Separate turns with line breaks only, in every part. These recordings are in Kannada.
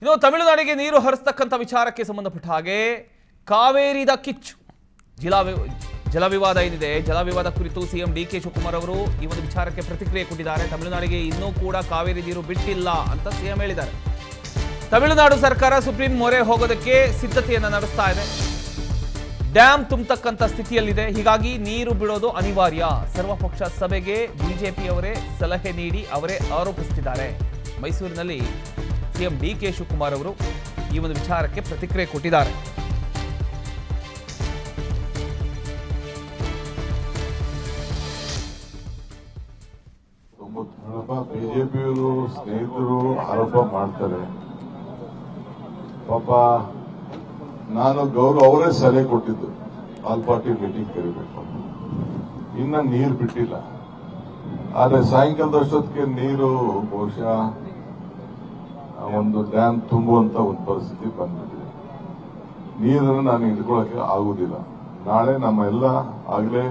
ಇನ್ನು ತಮಿಳುನಾಡಿಗೆ ನೀರು ಹರಿಸತಕ್ಕಂಥ ವಿಚಾರಕ್ಕೆ ಸಂಬಂಧಪಟ್ಟ ಹಾಗೆ ಕಾವೇರಿದ ಕಿಚ್ಚು ಜಲವಿವಾದ ಏನಿದೆ, ಜಲವಿವಾದ ಕುರಿತು ಸಿಎಂ ಡಿಕೆ ಶಿವಕುಮಾರ್ ಅವರು ಈ ಒಂದು ವಿಚಾರಕ್ಕೆ ಪ್ರತಿಕ್ರಿಯೆ ಕೊಟ್ಟಿದ್ದಾರೆ. ತಮಿಳುನಾಡಿಗೆ ಇನ್ನೂ ಕೂಡ ಕಾವೇರಿ ನೀರು ಬಿಟ್ಟಿಲ್ಲ ಅಂತ ಸಿಎಂ ಹೇಳಿದ್ದಾರೆ. ತಮಿಳುನಾಡು ಸರ್ಕಾರ ಸುಪ್ರೀಂ ಮೊರೆ ಹೋಗೋದಕ್ಕೆ ಸಿದ್ಧತೆಯನ್ನು ನಡೆಸ್ತಾ ಇದೆ. ಡ್ಯಾಮ್ ತುಂಬತಕ್ಕಂಥ ಸ್ಥಿತಿಯಲ್ಲಿದೆ, ಹೀಗಾಗಿ ನೀರು ಬಿಡೋದು ಅನಿವಾರ್ಯ. ಸರ್ವಪಕ್ಷ ಸಭೆಗೆ ಬಿಜೆಪಿಯವರೇ ಸಲಹೆ ನೀಡಿ ಅವರೇ ಆರೋಪಿಸುತ್ತಿದ್ದಾರೆ. ಮೈಸೂರಿನಲ್ಲಿ ಸಿಎಂ ಡಿಕೆ ಶಿವಕುಮಾರ್ ಅವರು ಈ ಒಂದು ವಿಚಾರಕ್ಕೆ ಪ್ರತಿಕ್ರಿಯೆ ಕೊಟ್ಟಿದ್ದಾರೆ.
ಬಿಜೆಪಿಯವರು ಸ್ನೇಹಿತರು ಆರೋಪ ಮಾಡ್ತಾರೆ. ಪಾಪ ನಾನು ಗೌರವ ಅವರೇ ಸಲಹೆ ಕೊಟ್ಟಿದ್ದು ಆಲ್ ಪಾರ್ಟಿ ಮೀಟಿಂಗ್ ಕರಿಬೇಕು, ಇನ್ನ ನೀರು ಬಿಟ್ಟಿಲ್ಲ. ಆದ್ರೆ ಸಾಯಂಕಾಲದಷ್ಟೊತ್ತಿಗೆ ನೀರು ಬಹುಶಃ ಒಂದು ಡ್ಯಾಮ್ ತುಂಬುವಂತ ಒಂದು ಪರಿಸ್ಥಿತಿ ಬಂದ್ಬಿಟ್ಟಿದೆ. ನೀರನ್ನು ನಾನು ಹಿಡ್ಕೊಳ್ಳಕ್ಕೆ ಆಗುದಿಲ್ಲ. ನಾಳೆ ನಮ್ಮ ಎಲ್ಲ ಆಗಲೇ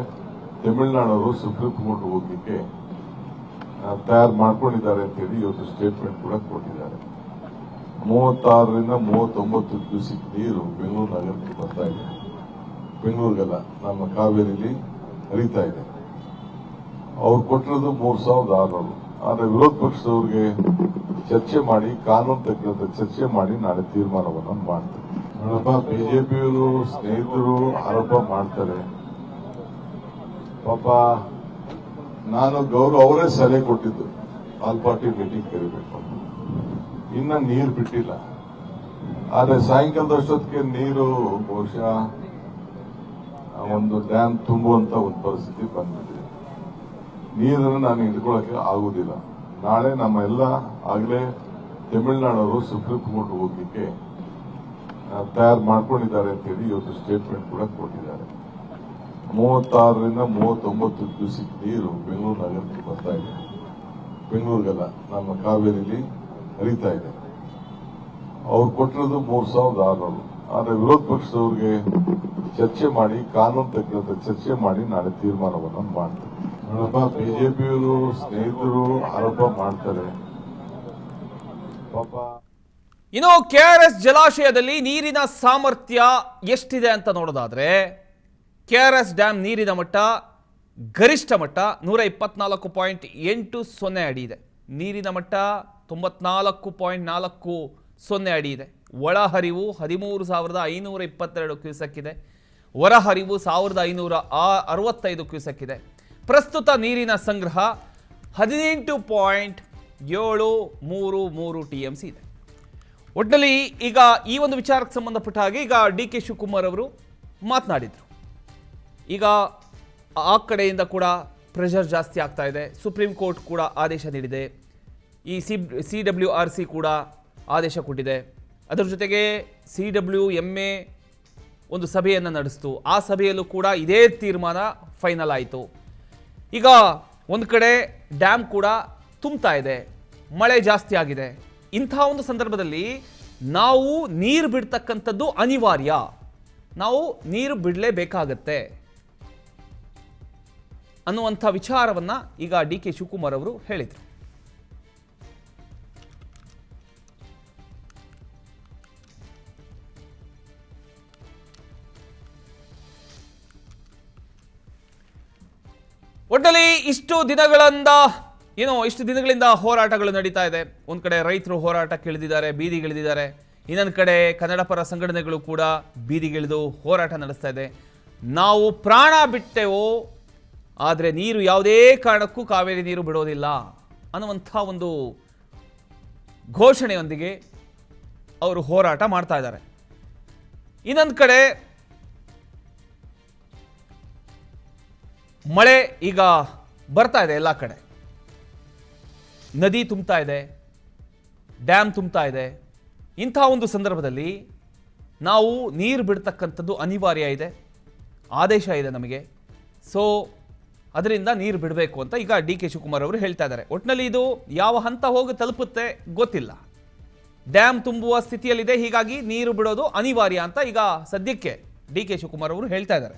ತಮಿಳುನಾಡವರು ಸುಪ್ರೀಂ ಕೋರ್ಟ್ ಹೋಗ್ಲಿಕ್ಕೆ ತಯಾರು ಮಾಡ್ಕೊಂಡಿದ್ದಾರೆ ಅಂತ ಹೇಳಿ ಇವತ್ತು ಸ್ಟೇಟ್ಮೆಂಟ್ ಕೂಡ ಕೊಟ್ಟಿದ್ದಾರೆ. 36ರಿಂದ 39 ಕ್ಯೂಸಿಕ್ ನೀರು ಬೆಂಗಳೂರು ನಗರಕ್ಕೆ ಬರ್ತಾ ಇದೆ. ಬೆಂಗಳೂರಿಗೆಲ್ಲ ನಮ್ಮ ಕಾವೇರಿಲಿ ಹರಿತಾ ಇದೆ. ಅವ್ರು ಕೊಟ್ಟಿರೋದು 3600. ಆದ್ರೆ ವಿರೋಧ ಪಕ್ಷದವ್ರಿಗೆ ಚರ್ಚೆ ಮಾಡಿ ಕಾನೂನು ತಕ್ಕಂತೆ ಚರ್ಚೆ ಮಾಡಿ ನಾಳೆ ತೀರ್ಮಾನವನ್ನು ಮಾಡ್ತಾರೆ. ನೋಡಪ್ಪ, ಬಿಜೆಪಿಯವರು ಸ್ನೇಹಿತರು ಆರೋಪ ಮಾಡ್ತಾರೆ. ಪಾಪ ನಾನು ಗೌರವ ಅವರೇ ಸಲಹೆ ಕೊಟ್ಟಿದ್ದು ಆಲ್ ಪಾರ್ಟಿ ಮೀಟಿಂಗ್ ಕರಿಬೇಕು, ಇನ್ನ ನೀರು ಬಿಟ್ಟಿಲ್ಲ. ಆದ್ರೆ ಸಾಯಂಕಾಲದಷ್ಟೊತ್ತಿಗೆ ನೀರು ಬಹುಶಃ ಒಂದು ಡ್ಯಾಮ್ ತುಂಬುವಂತ ಒಂದು ಪರಿಸ್ಥಿತಿ ಬಂದ್ಬಿಟ್ಟಿದೆ. ನೀರನ್ನು ನಾನು ಹಿಡ್ಕೊಳ್ಳಕ್ಕೆ ಆಗುದಿಲ್ಲ. ನಾಳೆ ನಮ್ಮ ಎಲ್ಲ ಆಗಲೇ ತಮಿಳುನಾಡವರು ಸುಪ್ರೀಂ ಕೋರ್ಟ್ ಹೋಗ್ಲಿಕ್ಕೆ ತಯಾರು ಮಾಡ್ಕೊಂಡಿದ್ದಾರೆ ಅಂತ ಹೇಳಿ ಇವತ್ತು ಸ್ಟೇಟ್ಮೆಂಟ್ ಕೂಡ ಕೊಟ್ಟಿದ್ದಾರೆ. 36ರಿಂದ 39 ಕ್ಯೂಸಿಕ್ ನೀರು ಬೆಂಗಳೂರು ನಗರಕ್ಕೆ ಬರ್ತಾ ಇದೆ. ಬೆಂಗಳೂರಿಗೆಲ್ಲ ನಮ್ಮ ಕಾವೇರಿಲಿ ಹರಿತಾ ಇದೆ. ಅವ್ರು ಕೊಟ್ಟಿರೋದು 3600. ಆದ್ರೆ ವಿರೋಧ ಪಕ್ಷದವ್ರಿಗೆ ಚರ್ಚೆ ಮಾಡಿ ಕಾನೂನು ತಕ್ಕಂತೆ ಚರ್ಚೆ ಮಾಡಿ ನಾಳೆ ತೀರ್ಮಾನವನ್ನು ಮಾಡ್ತಾರೆ. ನೋಡಪ್ಪ, ಬಿಜೆಪಿಯವರು ಸ್ನೇಹಿತರು ಆರೋಪ ಮಾಡ್ತಾರೆ. ಪಾಪ
ಇನ್ನು ಕೆಆರ್ಎಸ್ ಜಲಾಶಯದಲ್ಲಿ ನೀರಿನ ಸಾಮರ್ಥ್ಯ ಎಷ್ಟಿದೆ ಅಂತ ನೋಡೋದಾದ್ರೆ, ಕೆಆರ್ಎಸ್ ಡ್ಯಾಮ್ ನೀರಿನ ಮಟ್ಟ ಗರಿಷ್ಠ ಮಟ್ಟ 124.80 ಅಡಿ ಇದೆ. ನೀರಿನ ಮಟ್ಟ 94.40 ಅಡಿ ಇದೆ. ಒಳಹರಿವು 13,522 ಕ್ಯೂಸೆಕ್ ಇದೆ. ಹೊರಹರಿವು 1,565 ಕ್ಯೂಸೆಕ್ ಇದೆ. ಪ್ರಸ್ತುತ ನೀರಿನ ಸಂಗ್ರಹ 18.733 TMC ಇದೆ. ಒಟ್ಟಿನಲ್ಲಿ ಈಗ ಈ ಒಂದು ವಿಚಾರಕ್ಕೆ ಸಂಬಂಧಪಟ್ಟ ಹಾಗೆ ಈಗ ಡಿ ಕೆ ಶಿವಕುಮಾರ್ ಅವರು ಮಾತನಾಡಿದರು. ಈಗ ಆ ಕಡೆಯಿಂದ ಕೂಡ ಪ್ರೆಷರ್ ಜಾಸ್ತಿ ಆಗ್ತಾ ಇದೆ. ಸುಪ್ರೀಂ ಕೋರ್ಟ್ ಕೂಡ ಆದೇಶ ನೀಡಿದೆ. ಈ CWRC ಕೂಡ ಆದೇಶ ಕೊಟ್ಟಿದೆ. ಅದರ ಜೊತೆಗೆ CWMA ಒಂದು ಸಭೆಯನ್ನು ನಡೆಸಿತು. ಆ ಸಭೆಯಲ್ಲೂ ಕೂಡ ಇದೇ ತೀರ್ಮಾನ ಫೈನಲ್ ಆಯಿತು. ಈಗ ಒಂದು ಕಡೆ ಡ್ಯಾಮ್ ಕೂಡ ತುಂಬ್ತಾ ಇದೆ, ಮಳೆ ಜಾಸ್ತಿ ಆಗಿದೆ. ಇಂಥ ಒಂದು ಸಂದರ್ಭದಲ್ಲಿ ನಾವು ನೀರು ಬಿಡ್ತಕ್ಕಂಥದ್ದು ಅನಿವಾರ್ಯ, ನಾವು ನೀರು ಬಿಡಲೇಬೇಕಾಗತ್ತೆ ಅನ್ನುವಂಥ ವಿಚಾರವನ್ನು ಈಗ ಡಿ ಕೆ ಶಿವಕುಮಾರ್ ಅವರು ಹೇಳಿದರು. ಒಟ್ಟಲ್ಲಿ ಇಷ್ಟು ದಿನಗಳಿಂದ ಹೋರಾಟಗಳು ನಡೀತಾ ಇದೆ. ಒಂದು ಕಡೆ ರೈತರು ಹೋರಾಟಕ್ಕೆ ಇಳಿದಿದ್ದಾರೆ, ಬೀದಿಗಿಳಿದಿದ್ದಾರೆ. ಇನ್ನೊಂದು ಕಡೆ ಕನ್ನಡ ಪರ ಸಂಘಟನೆಗಳು ಕೂಡ ಬೀದಿಗಿಳಿದು ಹೋರಾಟ ನಡೆಸ್ತಾ ಇದೆ. ನಾವು ಪ್ರಾಣ ಬಿಟ್ಟೆವೋ, ಆದರೆ ನೀರು ಯಾವುದೇ ಕಾರಣಕ್ಕೂ ಕಾವೇರಿ ನೀರು ಬಿಡೋದಿಲ್ಲ ಅನ್ನುವಂಥ ಒಂದು ಘೋಷಣೆಯೊಂದಿಗೆ ಅವರು ಹೋರಾಟ ಮಾಡ್ತಾ ಇದ್ದಾರೆ. ಇನ್ನೊಂದು ಕಡೆ ಮಳೆ ಈಗ ಬರ್ತಾ ಇದೆ, ಎಲ್ಲ ಕಡೆ ನದಿ ತುಂಬ್ತಾ ಇದೆ, ಡ್ಯಾಮ್ ತುಂಬ್ತಾ ಇದೆ. ಇಂಥ ಒಂದು ಸಂದರ್ಭದಲ್ಲಿ ನಾವು ನೀರು ಬಿಡ್ತಕ್ಕಂಥದ್ದು ಅನಿವಾರ್ಯ ಇದೆ, ಆದೇಶ ಇದೆ ನಮಗೆ. ಸೊ ಅದರಿಂದ ನೀರು ಬಿಡಬೇಕು ಅಂತ ಈಗ ಡಿ ಕೆ ಶಿವಕುಮಾರ್ ಅವರು ಹೇಳ್ತಾ ಇದ್ದಾರೆ. ಒಟ್ಟಿನಲ್ಲಿ ಇದು ಯಾವ ಹಂತ ಹೋಗಿ ತಲುಪುತ್ತೆ ಗೊತ್ತಿಲ್ಲ. ಡ್ಯಾಮ್ ತುಂಬುವ ಸ್ಥಿತಿಯಲ್ಲಿದೆ, ಹೀಗಾಗಿ ನೀರು ಬಿಡೋದು ಅನಿವಾರ್ಯ ಅಂತ ಈಗ ಸದ್ಯಕ್ಕೆ ಡಿ ಕೆ ಶಿವಕುಮಾರ್ ಅವರು ಹೇಳ್ತಾ ಇದ್ದಾರೆ.